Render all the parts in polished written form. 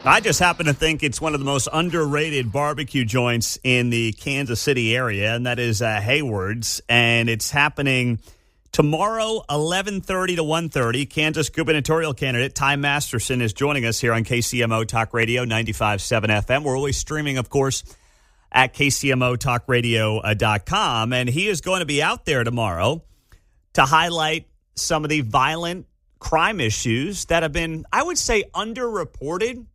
I just happen to think it's one of the most underrated barbecue joints in the Kansas City area, and that is Hayward's. And it's happening tomorrow, 11:30 to 1:30. Kansas Gubernatorial candidate Ty Masterson is joining us here on KCMO Talk Radio 95.7 FM. We're always streaming, of course, at KCMOTalkRadio.com. And he is going to be out there tomorrow to highlight some of the violent crime issues that have been, I would say, underreported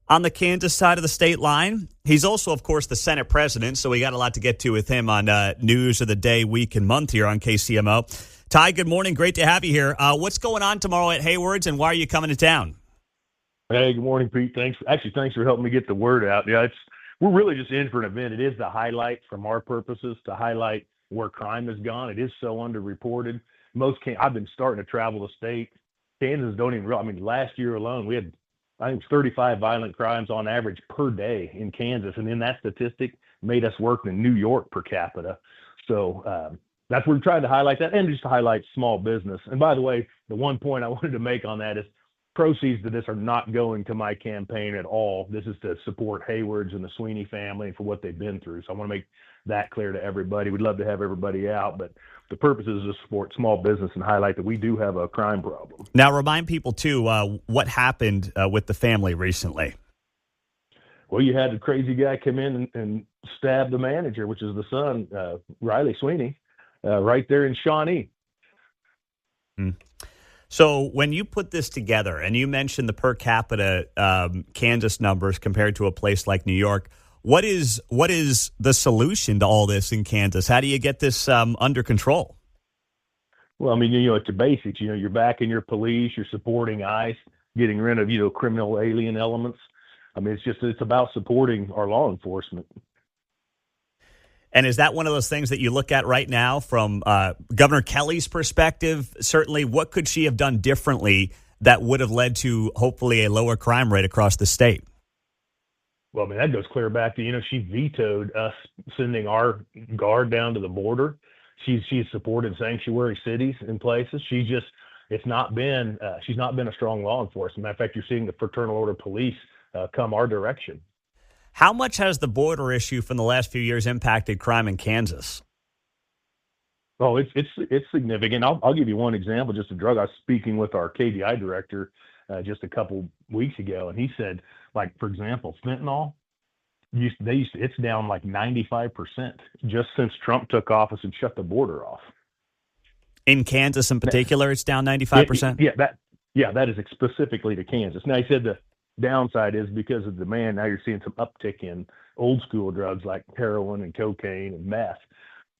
on the Kansas side of the state line. He's also, of course, the Senate president, so we got a lot to get to with him on news of the day, week, and month here on KCMO. Ty, good morning. Great to have you here. What's going on tomorrow at Hayward's, and why are you coming to town? Hey, good morning, Pete. Thanks for helping me get the word out. Yeah, we're really just in for an event. It is the highlight from our purposes to highlight where crime has gone. It is so underreported. I've been starting to travel the state. Kansas don't even realize. I mean, last year alone, we had, I think, 35 violent crimes on average per day in Kansas. And then that statistic made us work in New York per capita. So that's what we're trying to highlight that, and just to highlight small business. And by the way, the one point I wanted to make on that is proceeds to this are not going to my campaign at all. This is to support Hayward's and the Sweeney family for what they've been through. So I want to make that clear to everybody. We'd love to have everybody out, but the purpose is to support small business and highlight that we do have a crime problem. Now, remind people, too, what happened with the family recently. Well, you had the crazy guy come in and stab the manager, which is the son, Riley Sweeney, right there in Shawnee. So when you put this together, and you mentioned the per capita Kansas numbers compared to a place like New York, what is the solution to all this in Kansas? How do you get this under control? Well, I mean, it's the basics. You're backing your police, you're supporting ICE, getting rid of, criminal alien elements. I mean, it's about supporting our law enforcement. And is that one of those things that you look at right now from Governor Kelly's perspective? Certainly, what could she have done differently that would have led to hopefully a lower crime rate across the state? Well, I mean, that goes clear back to, she vetoed us sending our guard down to the border. She's supported sanctuary cities in places. She's not been a strong law enforcement. Matter of fact, you're seeing the fraternal order police come our direction. How much has the border issue from the last few years impacted crime in Kansas? Oh, it's significant. I'll give you one example, just a drug. I was speaking with our KDI director just a couple weeks ago, and he said, like, for example, fentanyl, it's down like 95% just since Trump took office and shut the border off. In Kansas in particular, it's down 95%? That is specifically to Kansas. Now, he said the downside is because of demand, now you're seeing some uptick in old school drugs like heroin and cocaine and meth.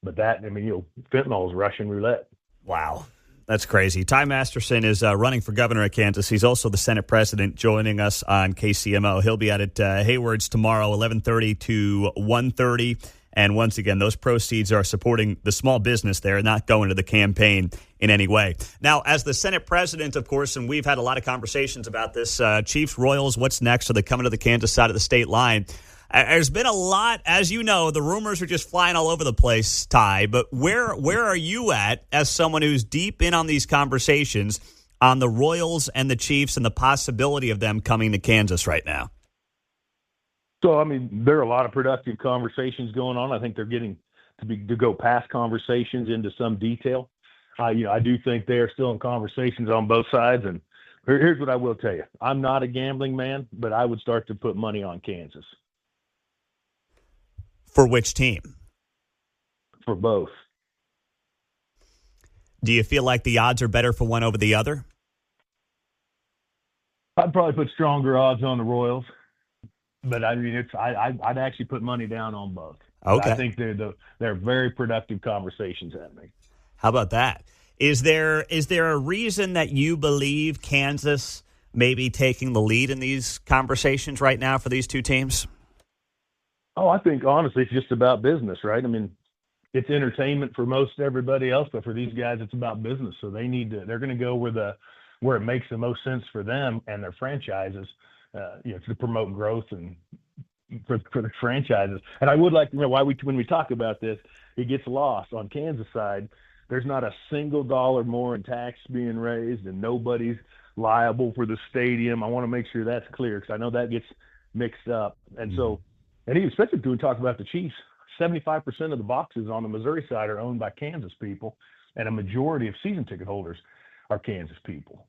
But fentanyl is Russian roulette. Wow. That's crazy. Ty Masterson is running for governor of Kansas. He's also the Senate president, joining us on KCMO. He'll be out at Hayward's tomorrow, 11:30 to 1:30. And once again, those proceeds are supporting the small business there, not going to the campaign in any way. Now, as the Senate president, of course, and we've had a lot of conversations about this, Chiefs, Royals, what's next? Are they coming to the Kansas side of the state line? There's been a lot, as you know, the rumors are just flying all over the place, Ty. But where are you at as someone who's deep in on these conversations on the Royals and the Chiefs and the possibility of them coming to Kansas right now? So, I mean, there are a lot of productive conversations going on. I think they're getting to go past conversations into some detail. I do think they are still in conversations on both sides. And here's what I will tell you. I'm not a gambling man, but I would start to put money on Kansas. For which team? For both. Do you feel like the odds are better for one over the other? I'd probably put stronger odds on the Royals. But I mean, I'd actually put money down on both. Okay. I think they're very productive conversations happening. How about that? Is there a reason that you believe Kansas may be taking the lead in these conversations right now for these two teams? Oh, I think honestly, it's just about business, right? I mean, it's entertainment for most everybody else, but for these guys, it's about business. So they're going to go where it makes the most sense for them and their franchises. To promote growth and for the franchises. And I would like to know when we talk about this, it gets lost on Kansas side. There's not a single dollar more in tax being raised, and nobody's liable for the stadium. I want to make sure that's clear because I know that gets mixed up. And so, and even especially when we talk about the Chiefs, 75% of the boxes on the Missouri side are owned by Kansas people, and a majority of season ticket holders are Kansas people.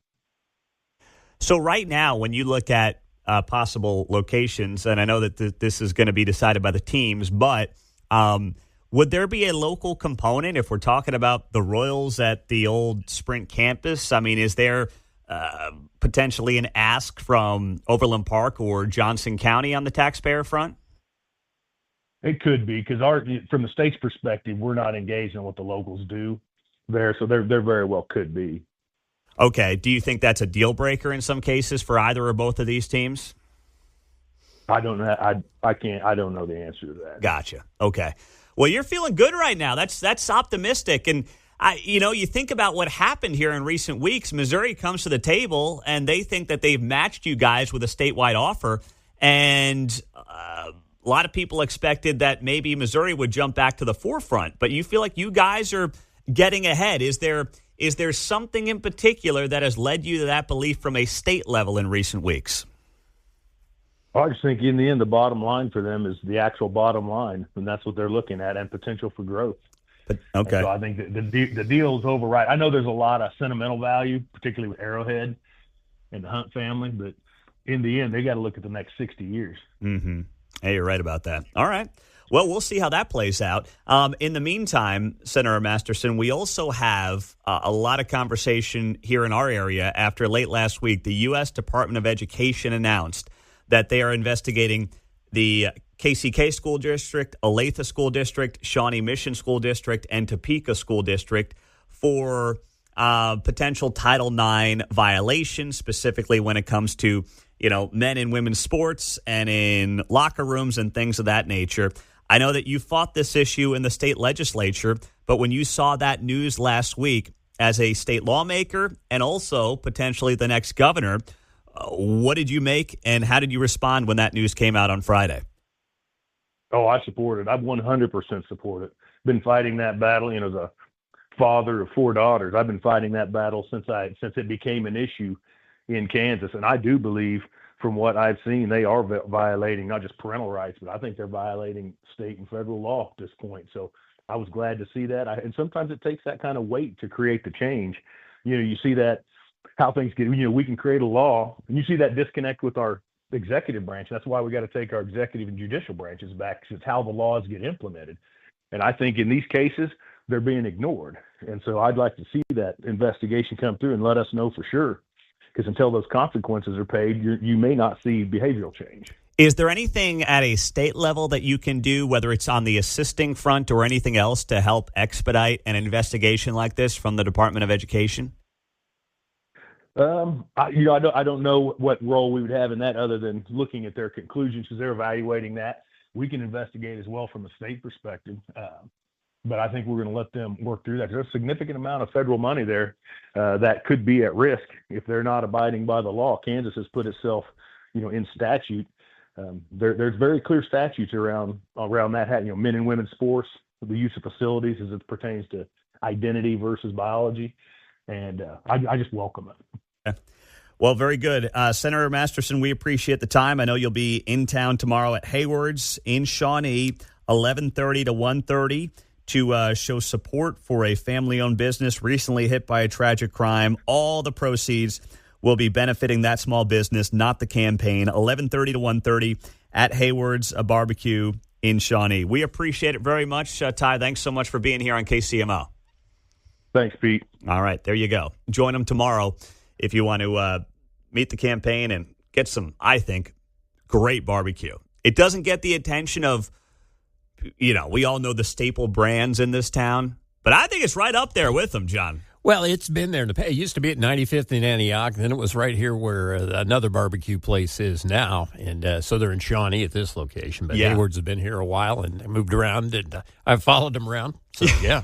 So right now, when you look at possible locations, and I know that this is going to be decided by the teams, but would there be a local component if we're talking about the Royals at the old Sprint campus? I mean, is there potentially an ask from Overland Park or Johnson County on the taxpayer front? It could be because from the state's perspective, we're not engaged in what the locals do there, so there very well could be. Okay. Do you think that's a deal breaker in some cases for either or both of these teams? I don't know. I can't. I don't know the answer to that. Gotcha. Okay. Well, you're feeling good right now. That's optimistic. And you think about what happened here in recent weeks. Missouri comes to the table and they think that they've matched you guys with a statewide offer. And a lot of people expected that maybe Missouri would jump back to the forefront. But you feel like you guys are getting ahead. Is there something in particular that has led you to that belief from a state level in recent weeks? I just think in the end, the bottom line for them is the actual bottom line, and that's what they're looking at, and potential for growth. Okay. And so I think that the deal is override. I know there's a lot of sentimental value, particularly with Arrowhead and the Hunt family, but in the end, they got to look at the next 60 years. Mm-hmm. Hey, you're right about that. All right. Well, we'll see how that plays out. In the meantime, Senator Masterson, we also have a lot of conversation here in our area after late last week. The U.S. Department of Education announced that they are investigating the KCK School District, Olathe School District, Shawnee Mission School District, and Topeka School District for potential Title IX violations, specifically when it comes to, men and women's sports and in locker rooms and things of that nature. I know that you fought this issue in the state legislature, but when you saw that news last week as a state lawmaker and also potentially the next governor, what did you make and how did you respond when that news came out on Friday? Oh, I support it. I've 100% support it. Been fighting that battle, as a father of 4 daughters. I've been fighting that battle since it became an issue in Kansas. And I do believe from what I've seen, they are violating not just parental rights, but I think they're violating state and federal law at this point. So I was glad to see that. And sometimes it takes that kind of weight to create the change. You see that how things get, we can create a law and you see that disconnect with our executive branch. That's why we got to take our executive and judicial branches back, because it's how the laws get implemented. And I think in these cases, they're being ignored. And so I'd like to see that investigation come through and let us know for sure. Because until those consequences are paid, you may not see behavioral change. Is there anything at a state level that you can do, whether it's on the assisting front or anything else, to help expedite an investigation like this from the Department of Education? I don't know what role we would have in that other than looking at their conclusions, because they're evaluating that. We can investigate as well from a state perspective. But I think we're going to let them work through that. There's a significant amount of federal money there that could be at risk if they're not abiding by the law. Kansas has put itself, in statute. There's very clear statutes around that. Men and women's sports, the use of facilities as it pertains to identity versus biology, and I just welcome it. Okay. Well, very good. Senator Masterson, we appreciate the time. I know you'll be in town tomorrow at Hayward's in Shawnee, 11:30 to 1:30. To show support for a family-owned business recently hit by a tragic crime. All the proceeds will be benefiting that small business, not the campaign. 11:30 to 1:30 at Hayward's Barbecue in Shawnee. We appreciate it very much. Ty, thanks so much for being here on KCMO. Thanks, Pete. All right, there you go. Join them tomorrow if you want to meet the campaign and get some, I think, great barbecue. It doesn't get the attention of, we all know the staple brands in this town, but I think it's right up there with them, John. Well, it's been there in the past. It used to be at 95th and Antioch, then it was right here where another barbecue place is now, and so they're in Shawnee at this location. But Hayward's have been here a while, and they moved around, and I've followed them around. So, yeah,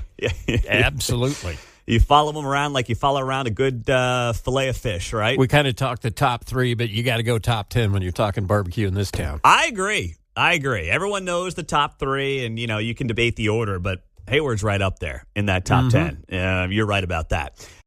absolutely. You follow them around like you follow around a good fillet of fish, right? We kind of talk the top 3, but you got to go top 10 when you're talking barbecue in this town. I agree. Everyone knows the top 3, and, you can debate the order, but Hayward's right up there in that top 10. You're right about that.